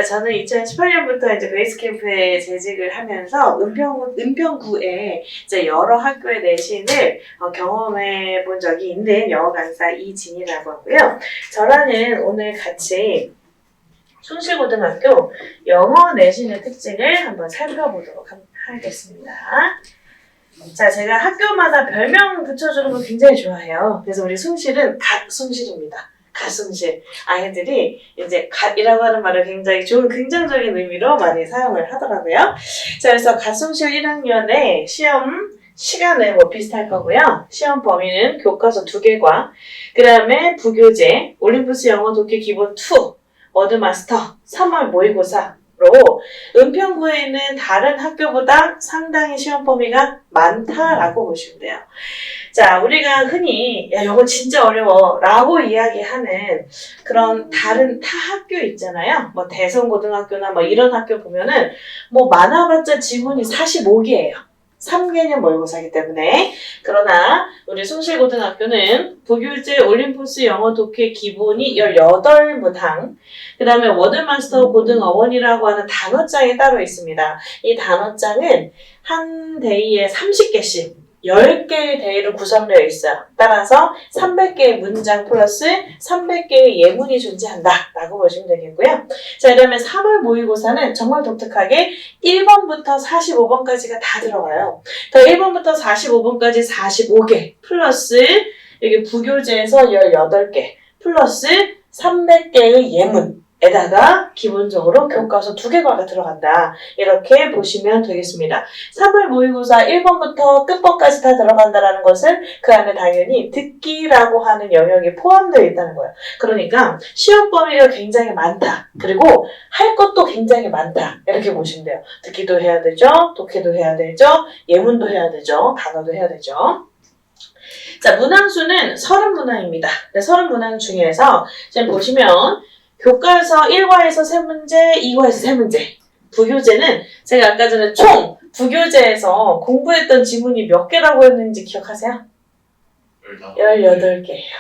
저는 2018년부터 이제 베이스캠프에 재직을 하면서 은평구에 이제 여러 학교의 내신을 경험해 본 적이 있는 영어 강사 이진이라고 하고요. 저랑은 오늘 같이 숭실고등학교 영어 내신의 특징을 한번 살펴보도록 하겠습니다. 자, 제가 학교마다 별명 붙여주는 거 굉장히 좋아해요. 그래서 우리 숭실은 갓숭실입니다. 갓숭실. 아이들이 이제 갓이라고 하는 말을 굉장히 좋은 긍정적인 의미로 많이 사용을 하더라고요. 자, 그래서 갓숭실 1학년의 시험 시간은 뭐 비슷할 거고요. 시험 범위는 교과서 2개과 그 다음에 부교재, 올림푸스 영어 독해 기본 2, 워드마스터, 3월 모의고사로 은평구에 있는 다른 학교보다 상당히 시험 범위가 많다라고 보시면 돼요. 자, 우리가 흔히 야, 이거 진짜 어려워 라고 이야기하는 그런 다른 타 학교 있잖아요. 뭐 대성고등학교나 뭐 이런 학교 보면은 뭐 많아봤자 지문이 45개예요. 3개년 모의고사이기 때문에. 그러나 우리 숭실고등학교는 부교재 올림푸스 영어 독해 기본이 18문항, 그 다음에 워드마스터 고등어원이라고 하는 단어장이 따로 있습니다. 이 단어장은 한 데이에 30개씩 10개의 데이로 구성되어 있어요. 따라서 300개의 문장 플러스 300개의 예문이 존재한다 라고 보시면 되겠고요. 자, 그 다음에 3월 모의고사는 정말 독특하게 1번부터 45번까지가 다 들어가요. 그러니까 1번부터 45번까지 45개 플러스 여기 부교재에서 18개 플러스 300개의 예문 에다가 기본적으로 교과서 2개과가 들어간다. 이렇게 보시면 되겠습니다. 3월 모의고사 1번부터 끝번까지 다 들어간다는 것은 그 안에 당연히 듣기라고 하는 영역이 포함되어 있다는 거예요. 그러니까 시험 범위가 굉장히 많다. 그리고 할 것도 굉장히 많다. 이렇게 보시면 돼요. 듣기도 해야 되죠. 독해도 해야 되죠. 예문도 해야 되죠. 단어도 해야 되죠. 자, 문항수는 30문항입니다. 30문항 중에서 지금 보시면 교과서 1과에서 3문제, 2과에서 3문제. 부교재는 제가 아까 전에 총 부교재에서 공부했던 지문이 몇 개라고 했는지 기억하세요? 18개예요.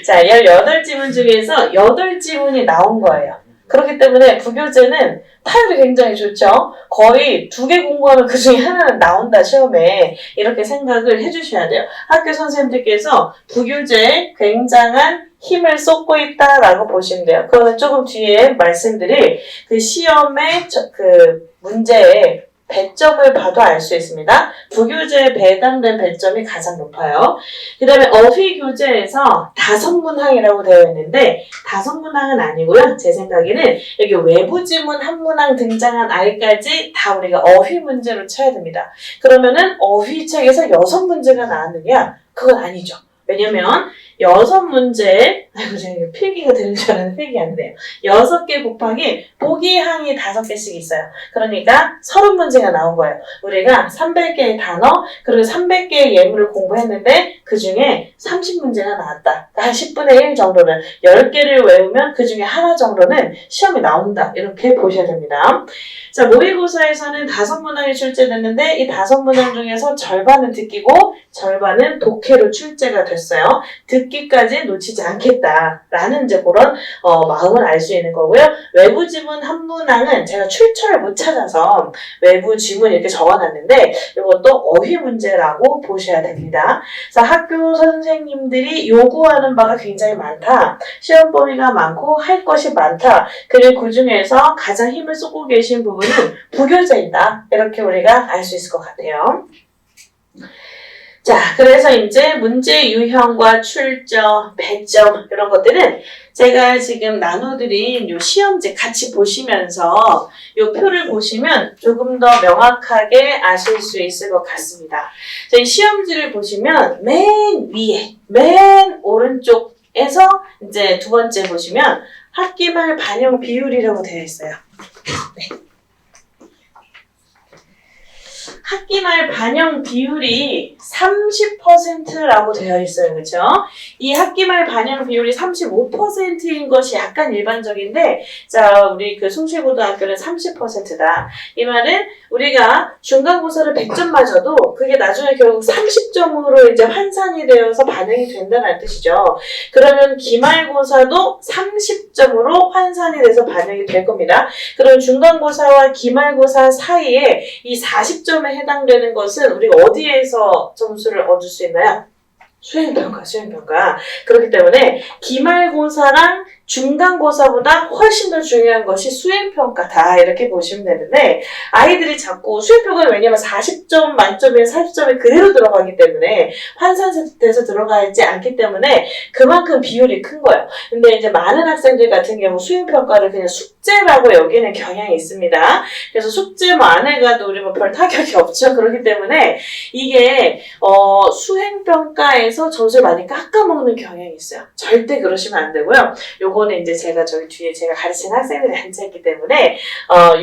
자, 18지문 중에서 8지문이 나온 거예요. 그렇기 때문에 부교재는 타율이 굉장히 좋죠. 거의 2개 공부하면 그 중에 하나는 나온다 시험에. 이렇게 생각을 해주셔야 돼요. 학교 선생님들께서 부교재에 굉장한 힘을 쏟고 있다라고 보시면 돼요. 그거는 조금 뒤에 말씀드릴 그 시험의 그 문제의 배점을 봐도 알 수 있습니다. 부교재에 배당된 배점이 가장 높아요. 그 다음에 어휘교재에서 5문항이라고 되어 있는데 5문항은 아니고요. 제 생각에는 여기 외부 지문 1문항 등장한 아이까지 다 우리가 어휘 문제로 쳐야 됩니다. 그러면은 어휘책에서 6문제가 나왔느냐? 그건 아니죠. 왜냐면 6문제, 아이고 제가 필기가 되는 줄 알았는데 필기 안 돼요. 6개 곱하기 보기 항이 5개씩 있어요. 그러니까 30문제가 나온 거예요. 우리가 300개의 단어 그리고 300개의 예문을 공부했는데 그 중에 30문제가 나왔다. 그러니까 한 10분의 1 정도는 10개를 외우면 그 중에 하나 정도는 시험에 나온다. 이렇게 보셔야 됩니다. 자, 모의고사에서는 5문항이 출제됐는데 이 5문항 중에서 절반은 듣기고 절반은 독해로 출제가 됐어요. 듣기까지 놓치지 않겠다라는 이제 그런 마음을 알 수 있는 거고요. 외부 지문 1문항은 제가 출처를 못 찾아서 외부 지문 이렇게 적어놨는데 이것도 어휘 문제라고 보셔야 됩니다. 그래서 학교 선생님들이 요구하는 바가 굉장히 많다. 시험 범위가 많고 할 것이 많다. 그리고 그 중에서 가장 힘을 쏟고 계신 부분은 부교재이다. 이렇게 우리가 알 수 있을 것 같아요. 자, 그래서 이제 문제 유형과 출제, 배점 이런 것들은 제가 지금 나눠드린 요 시험지 같이 보시면서 요 표를 보시면 조금 더 명확하게 아실 수 있을 것 같습니다. 이 시험지를 보시면 맨 위에, 맨 오른쪽에서 이제 두 번째 보시면 학기말 반영 비율이라고 되어 있어요. 네. 학기말 반영 비율이 30%라고 되어 있어요. 그렇죠? 이 학기말 반영 비율이 35%인 것이 약간 일반적인데 자, 우리 그 숭실고등학교는 30%다. 이 말은 우리가 중간고사를 100점 맞아도 그게 나중에 결국 30점으로 이제 환산이 되어서 반영이 된다는 뜻이죠. 그러면 기말고사도 30점으로 환산이 돼서 반영이 될 겁니다. 그럼 중간고사와 기말고사 사이에 이 40점에 해당되는 것은 우리가 어디에서 점수를 얻을 수 있나요? 수행평가. 그렇기 때문에 기말고사랑 중간고사보다 훨씬 더 중요한 것이 수행평가다. 이렇게 보시면 되는데 아이들이 자꾸 수행평가는 왜냐면 40점 만점에 40점이 그대로 들어가기 때문에 환산돼서 들어가 있지 않기 때문에 그만큼 비율이 큰 거예요. 근데 이제 많은 학생들 같은 경우 수행평가를 그냥 숙제라고 여기는 경향이 있습니다. 그래서 숙제 뭐 안 해가도 우리 뭐 별 타격이 없죠. 그렇기 때문에 이게 수행평가에서 점수를 많이 깎아먹는 경향이 있어요. 절대 그러시면 안 되고요. 요거는 이제 제가 저기 뒤에 제가 가르치는 학생들이 앉아있기 때문에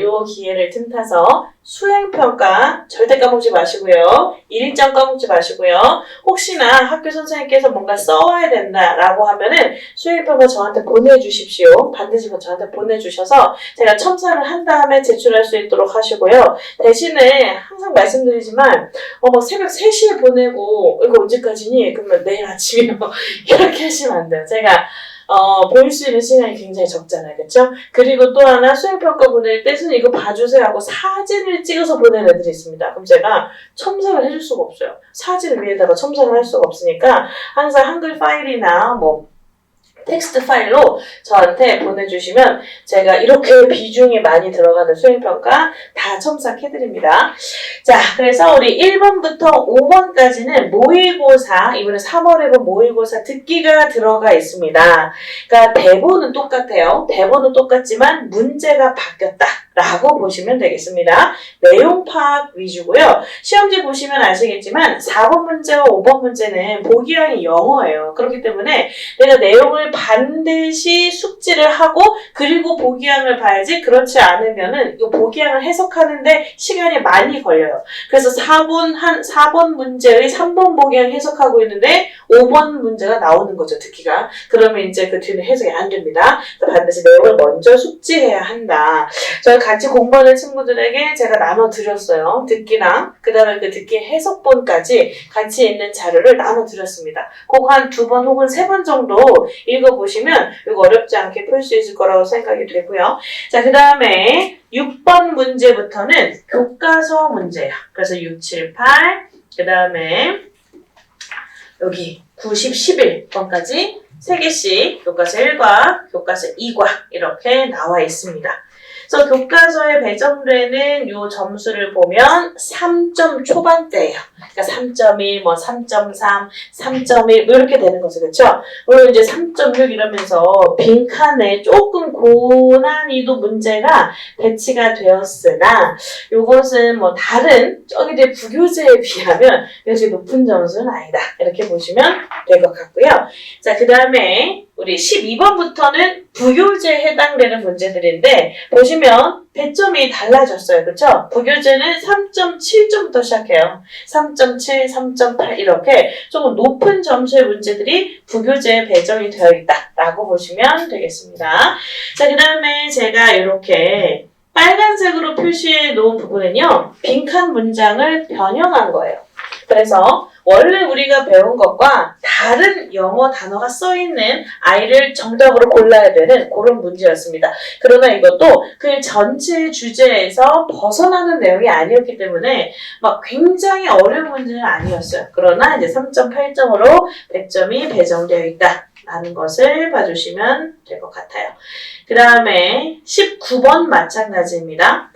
요 기회를 틈타서 수행평가 절대 까먹지 마시고요. 일정 까먹지 마시고요. 혹시나 학교 선생님께서 뭔가 써와야 된다라고 하면은 수행평가 저한테 보내주십시오. 반드시 저한테 보내주셔서 제가 첨삭을 한 다음에 제출할 수 있도록 하시고요. 대신에 항상 말씀드리지만 막 새벽 3시에 보내고 이거 언제까지니? 그러면 내일 아침이요. 이렇게 하시면 안 돼요. 제가 볼 수 있는 시간이 굉장히 적잖아요. 그쵸? 그리고 또 하나 수행평가 보낼 때 선생님 이거 봐주세요 하고 사진을 찍어서 보내는 애들이 있습니다. 그럼 제가 첨삭을 해줄 수가 없어요. 사진을 위에다가 첨삭을 할 수가 없으니까 항상 한글 파일이나 뭐 텍스트 파일로 저한테 보내주시면 제가 이렇게 비중이 많이 들어가는 수행평가 다 첨삭해드립니다. 자, 그래서 우리 1번부터 5번까지는 모의고사, 이번에 3월에 본 모의고사 듣기가 들어가 있습니다. 그러니까 대본은 똑같아요. 대본은 똑같지만 문제가 바뀌었다. 라고 보시면 되겠습니다. 내용 파악 위주고요. 시험지 보시면 아시겠지만 4번 문제와 5번 문제는 보기량이 영어예요. 그렇기 때문에 내가 내용을 반드시 숙지를 하고 그리고 보기량을 봐야지 그렇지 않으면은 이 보기량을 해석하는데 시간이 많이 걸려요. 그래서 4번 문제의 3번 보기량 해석하고 있는데 5번 문제가 나오는 거죠. 듣기가. 그러면 이제 그 뒤는 해석이 안 됩니다. 반드시 내용을 먼저 숙지해야 한다. 저희 같이 공부하는 친구들에게 제가 나눠드렸어요. 듣기랑 그 다음에 그 듣기 해석본까지 같이 있는 자료를 나눠드렸습니다. 그거 한 2번 혹은 3번 정도 읽어보시면 이거 어렵지 않게 풀 수 있을 거라고 생각이 되고요. 자, 그 다음에 6번 문제부터는 교과서 문제야. 그래서 6, 7, 8, 그 다음에 여기 90, 11번까지 3개씩 교과서 1과 교과서 2과 이렇게 나와 있습니다. 그래서 교과서에 배정되는 요 점수를 보면 3점 초반대예요. 그러니까 3.1, 뭐 3.3, 3.1 뭐 이렇게 되는 거죠. 그렇죠? 물론 이제 3.6 이러면서 빈칸에 조금 고난이도 문제가 배치가 되었으나 요것은 뭐 다른 저기들 부교재에 비하면 굉장히 높은 점수는 아니다. 이렇게 보시면 될 것 같고요. 자, 그 다음에 우리 12번부터는 부교재에 해당되는 문제들인데 보시면 배점이 달라졌어요. 그렇죠? 부교재는 3.7점부터 시작해요. 3.7, 3.8 이렇게 조금 높은 점수의 문제들이 부교재에 배정이 되어 있다라고 보시면 되겠습니다. 자, 그 다음에 제가 이렇게 빨간색으로 표시해 놓은 부분은요. 빈칸 문장을 변형한 거예요. 그래서 원래 우리가 배운 것과 다른 영어 단어가 써있는 아이를 정답으로 골라야 되는 그런 문제였습니다. 그러나 이것도 그 전체 주제에서 벗어나는 내용이 아니었기 때문에 막 굉장히 어려운 문제는 아니었어요. 그러나 이제 3.8점으로 100점이 배정되어 있다라는 것을 봐주시면 될 것 같아요. 그 다음에 19번 마찬가지입니다.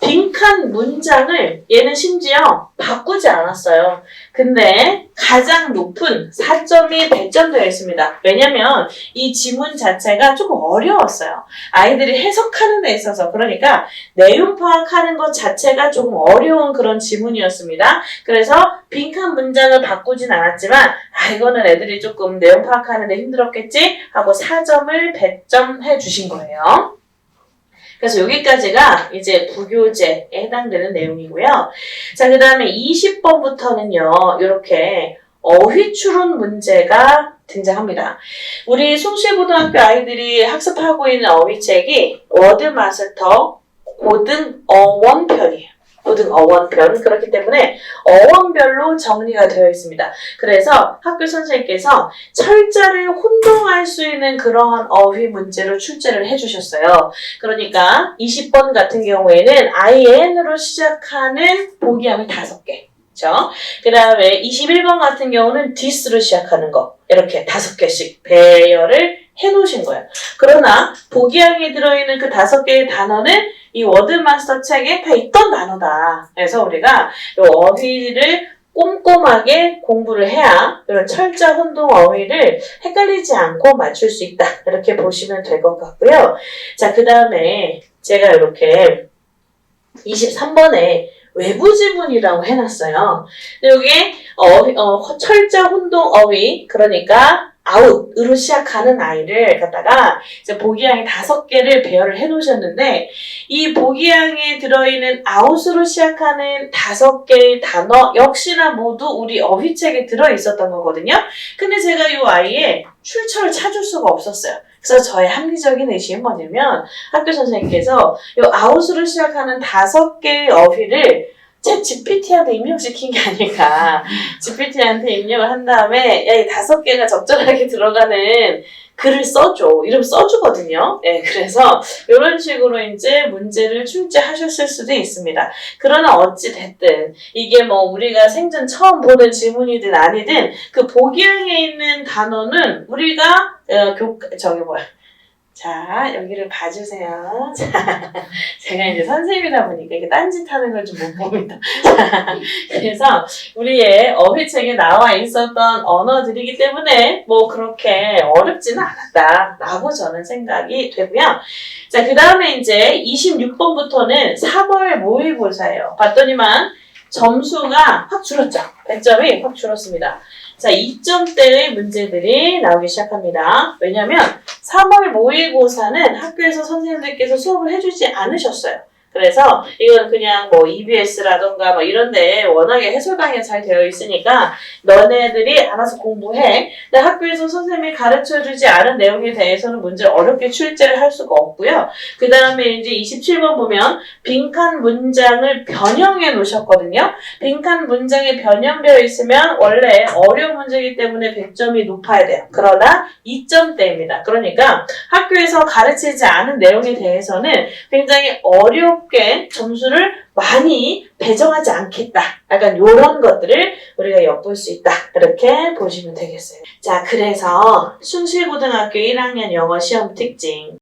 빈칸 문장을 얘는 심지어 바꾸지 않았어요. 근데 가장 높은 4점이 배점되어 있습니다. 왜냐면 이 지문 자체가 조금 어려웠어요. 아이들이 해석하는 데 있어서 그러니까 내용 파악하는 것 자체가 조금 어려운 그런 지문이었습니다. 그래서 빈칸 문장을 바꾸진 않았지만 이거는 애들이 조금 내용 파악하는 데 힘들었겠지 하고 4점을 배점해 주신 거예요. 그래서 여기까지가 이제 부교재에 해당되는 내용이고요. 자, 그 다음에 20번부터는요, 이렇게 어휘 추론 문제가 등장합니다. 우리 숭실고등학교 아이들이 학습하고 있는 어휘책이 워드마스터 고등어원편이에요. 고등어원편. 그렇기 때문에 어원별로 정리가 되어 있습니다. 그래서 학교 선생님께서 철자를 혼동할 수 있는 그러한 어휘 문제로 출제를 해주셨어요. 그러니까 20번 같은 경우에는 IN으로 시작하는 보기함이 5개. 그렇죠? 그 다음에 21번 같은 경우는 this로 시작하는 거. 이렇게 5개씩 배열을 해놓으신 거예요. 그러나 보기함이 들어있는 그 5개의 단어는 이 워드마스터 책에 다 있던 단어다. 그래서 우리가 이 어휘를 꼼꼼하게 공부를 해야 이런 철자 혼동 어휘를 헷갈리지 않고 맞출 수 있다. 이렇게 보시면 될 것 같고요. 자, 그 다음에 제가 이렇게 23번에 외부 지문이라고 해놨어요. 여기에 철자 혼동 어휘, 그러니까 아웃으로 시작하는 아이를 갖다가 이제 보기양이 5개를 배열을 해놓으셨는데, 이 보기양에 들어있는 아웃으로 시작하는 5개의 단어 역시나 모두 우리 어휘책에 들어있었던 거거든요. 근데 제가 이 아이의 출처를 찾을 수가 없었어요. 그래서 저의 합리적인 의심은 뭐냐면, 학교 선생님께서 이 아웃으로 시작하는 5개의 어휘를 제 GPT한테 입력시킨 게 아닐까. GPT한테 입력을 한 다음에 야, 이 5개가 적절하게 들어가는 글을 써줘. 이러면 써주거든요. 네, 그래서 이런 식으로 이제 문제를 출제하셨을 수도 있습니다. 그러나 어찌 됐든 이게 뭐 우리가 생전 처음 보는 지문이든 아니든 그 보기양에 있는 단어는 우리가 자, 여기를 봐주세요. 자, 제가 이제 선생님이다 보니까 이게 딴짓하는 걸 좀 못 봅니다. 자, 그래서 우리의 어휘책에 나와 있었던 언어들이기 때문에 뭐 그렇게 어렵지는 않았다라고 저는 생각이 되고요. 자, 그 다음에 이제 26번부터는 3월 모의고사예요. 봤더니만 점수가 확 줄었죠. 100점이 확 줄었습니다. 자, 2점대의 문제들이 나오기 시작합니다. 왜냐면 3월 모의고사는 학교에서 선생님들께서 수업을 해주지 않으셨어요. 그래서 이건 그냥 뭐 EBS라던가 뭐 이런데 워낙에 해설 강의가 잘 되어 있으니까 너네들이 알아서 공부해. 근데 학교에서 선생님이 가르쳐주지 않은 내용에 대해서는 문제를 어렵게 출제를 할 수가 없고요. 그 다음에 이제 27번 보면 빈칸 문장을 변형해 놓으셨거든요. 빈칸 문장에 변형되어 있으면 원래 어려운 문제이기 때문에 100점이 높아야 돼요. 그러나 2점대입니다. 그러니까 학교에서 가르치지 않은 내용에 대해서는 굉장히 어렵게 점수를 많이 배정하지 않겠다. 약간 이런 것들을 우리가 엿볼 수 있다. 이렇게 보시면 되겠어요. 자, 그래서 숭실고등학교 1학년 영어 시험 특징